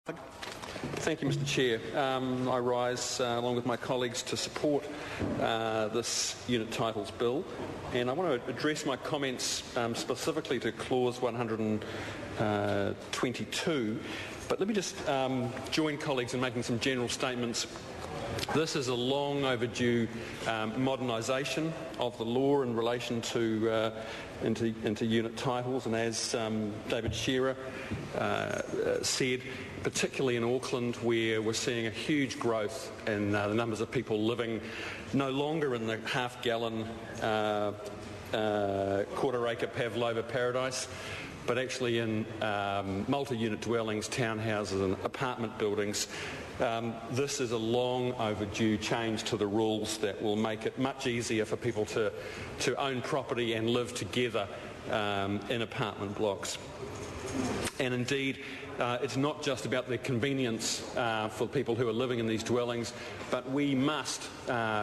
Thank you, Mr. Chair. I rise along with my colleagues to support this unit titles bill, and I want to address my comments specifically to clause 122, but let me just join colleagues in making some general statements. This is a long overdue modernisation of the law in relation to into unit titles, and as David Shearer said, particularly in Auckland, where we're seeing a huge growth in the numbers of people living no longer in the half-gallon quarter-acre pavlova paradise, but actually in multi-unit dwellings, townhouses and apartment buildings. This is a long overdue change to the rules that will make it much easier for people to own property and live together in apartment blocks. And indeed, it's not just about the convenience for people who are living in these dwellings, but we must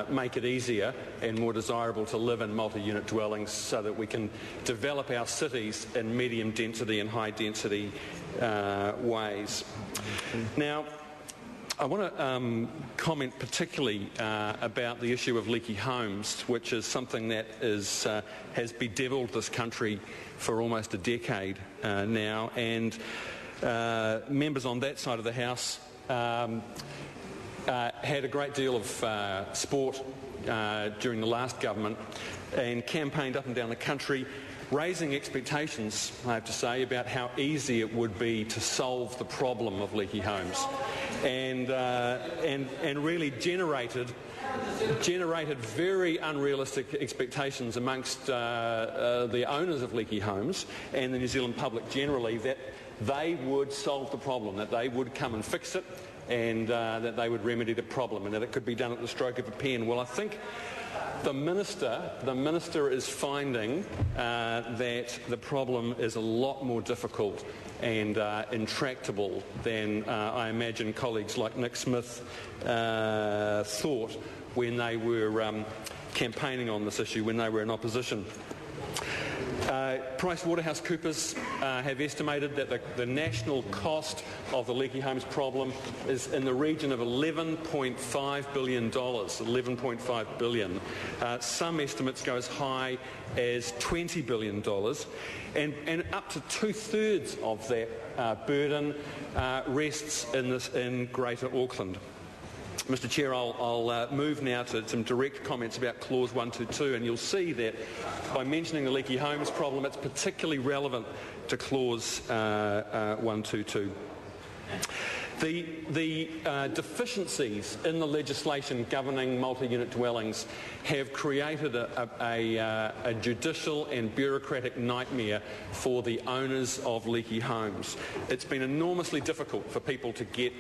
make it easier and more desirable to live in multi-unit dwellings so that we can develop our cities in medium density and high density ways. Now, I want to comment particularly about the issue of leaky homes, which is something that has bedeviled this country for almost a decade now, and members on that side of the House had a great deal of support during the last government and campaigned up and down the country, raising expectations, I have to say, about how easy it would be to solve the problem of leaky homes, and really generated very unrealistic expectations amongst the owners of leaky homes and the New Zealand public generally that they would solve the problem, that they would come and fix it, and that they would remedy the problem, and that it could be done at the stroke of a pen. Well, I think the minister is finding that the problem is a lot more difficult and intractable than I imagine colleagues like Nick Smith thought when they were campaigning on this issue, when they were in opposition. PricewaterhouseCoopers have estimated that the national cost of the leaky homes problem is in the region of $11.5 billion, $11.5 billion. Some estimates go as high as $20 billion, and up to two-thirds of that burden rests in Greater Auckland. Mr. Chair, I'll move now to some direct comments about Clause 122, and you'll see that by mentioning the leaky homes problem, it's particularly relevant to Clause 122. The deficiencies in the legislation governing multi-unit dwellings have created a judicial and bureaucratic nightmare for the owners of leaky homes. It's been enormously difficult for people to get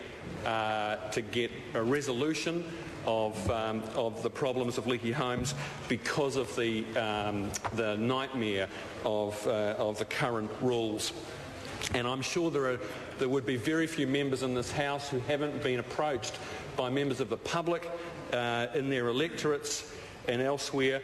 a resolution of the problems of leaky homes because of the nightmare of the current rules. And I'm sure there would be very few members in this House who haven't been approached by members of the public in their electorates and elsewhere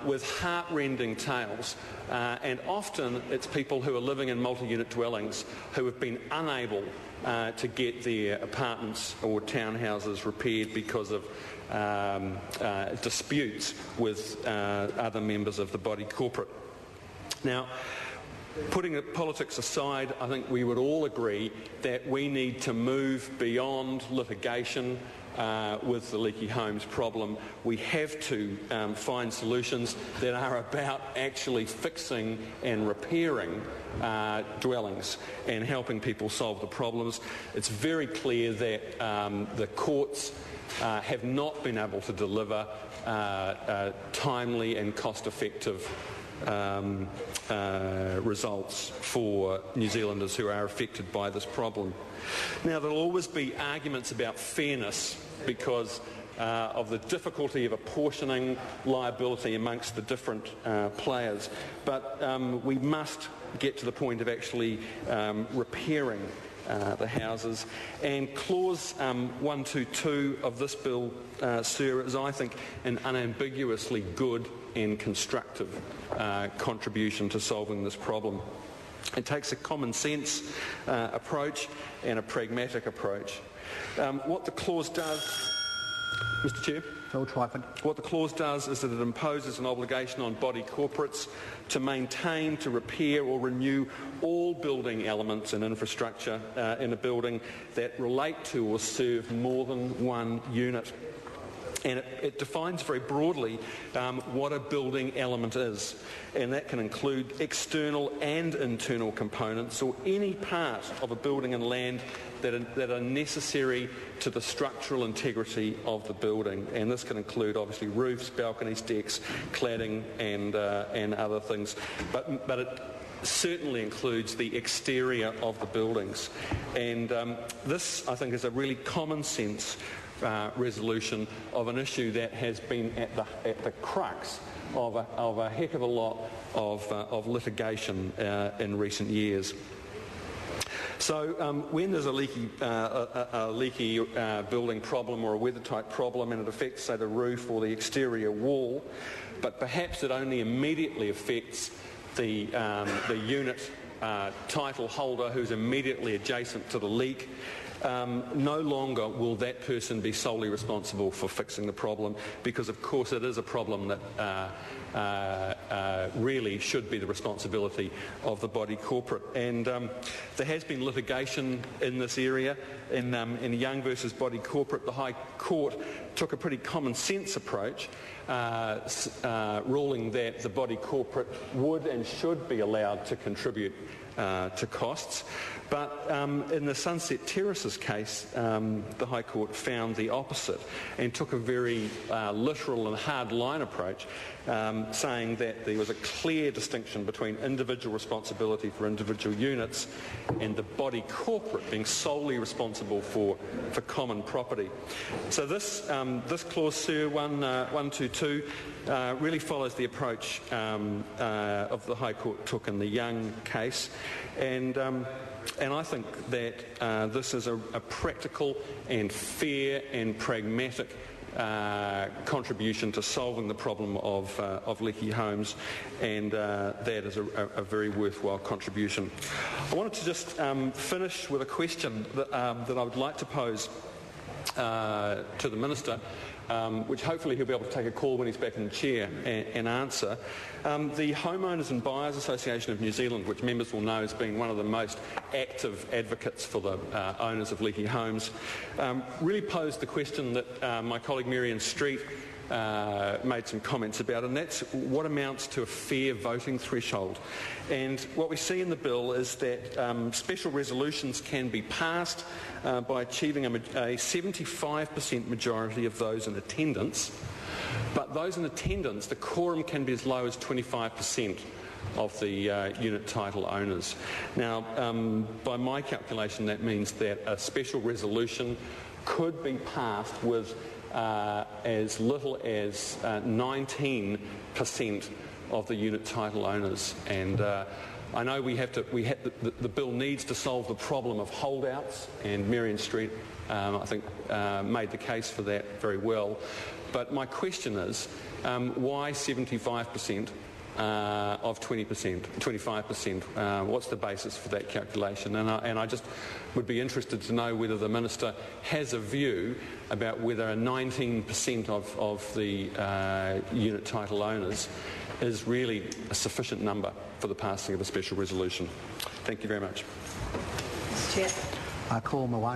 with heart-rending tales. And often it's people who are living in multi-unit dwellings who have been unable to get their apartments or townhouses repaired because of disputes with other members of the body corporate. Now, putting the politics aside, I think we would all agree that we need to move beyond litigation with the leaky homes problem. We have to find solutions that are about actually fixing and repairing dwellings and helping people solve the problems. It's very clear that the courts have not been able to deliver timely and cost-effective results for New Zealanders who are affected by this problem. Now, there will always be arguments about fairness because of the difficulty of apportioning liability amongst the different players, but we must get to the point of actually repairing the houses. And Clause 122 of this bill, sir, is, I think, an unambiguously good and constructive contribution to solving this problem. It takes a common sense approach and a pragmatic approach. What the clause does, Mr Chair? Phil Twyford. What the clause does is that it imposes an obligation on body corporates to maintain, to repair or renew all building elements and infrastructure in a building that relate to or serve more than one unit. And it defines very broadly what a building element is, and that can include external and internal components or any part of a building and land that are necessary to the structural integrity of the building. And this can include obviously roofs, balconies, decks, cladding and other things. But it certainly includes the exterior of the buildings. And this, I think, is a really common sense resolution of an issue that has been at the crux of a heck of a lot of litigation in recent years. So when there's a leaky building problem or a weather-tight problem and it affects, say, the roof or the exterior wall, but perhaps it only immediately affects the unit title holder who's immediately adjacent to the leak, no longer will that person be solely responsible for fixing the problem, because of course it is a problem that really should be the responsibility of the body corporate. And there has been litigation in this area. In Young versus Body Corporate, the High Court took a pretty common sense approach, ruling that the body corporate would and should be allowed to contribute to costs. But in the Sunset Terraces case, the High Court found the opposite and took a very literal and hard line approach, saying that there was a clear distinction between individual responsibility for individual units and the body corporate being solely responsible for common property. So this clause, Sir, 122, really follows the approach of the High Court took in the Young case, and I think that this is a practical and fair and pragmatic contribution to solving the problem of leaky homes, and that is a very worthwhile contribution. I wanted to just finish with a question that I would like to pose to the Minister, which hopefully he'll be able to take a call when he's back in the chair and answer. The Homeowners and Buyers Association of New Zealand, which members will know has been one of the most active advocates for the owners of leaky homes, really posed the question that my colleague Marion Street made some comments about, and that's what amounts to a fair voting threshold. And what we see in the bill is that special resolutions can be passed by achieving a 75% majority of those in attendance, but those in attendance, the quorum can be as low as 25% of the unit title owners. Now, by my calculation, that means that a special resolution could be passed with as little as 19% of the unit title owners. And I know the bill needs to solve the problem of holdouts, and Marion Street, I think, made the case for that very well. But my question is, why 75% of 25%? What's the basis for that calculation? And I just would be interested to know whether the Minister has a view about whether a 19% of the unit title owners is really a sufficient number for the passing of a special resolution. Thank you very much. Chair. I call Mawani.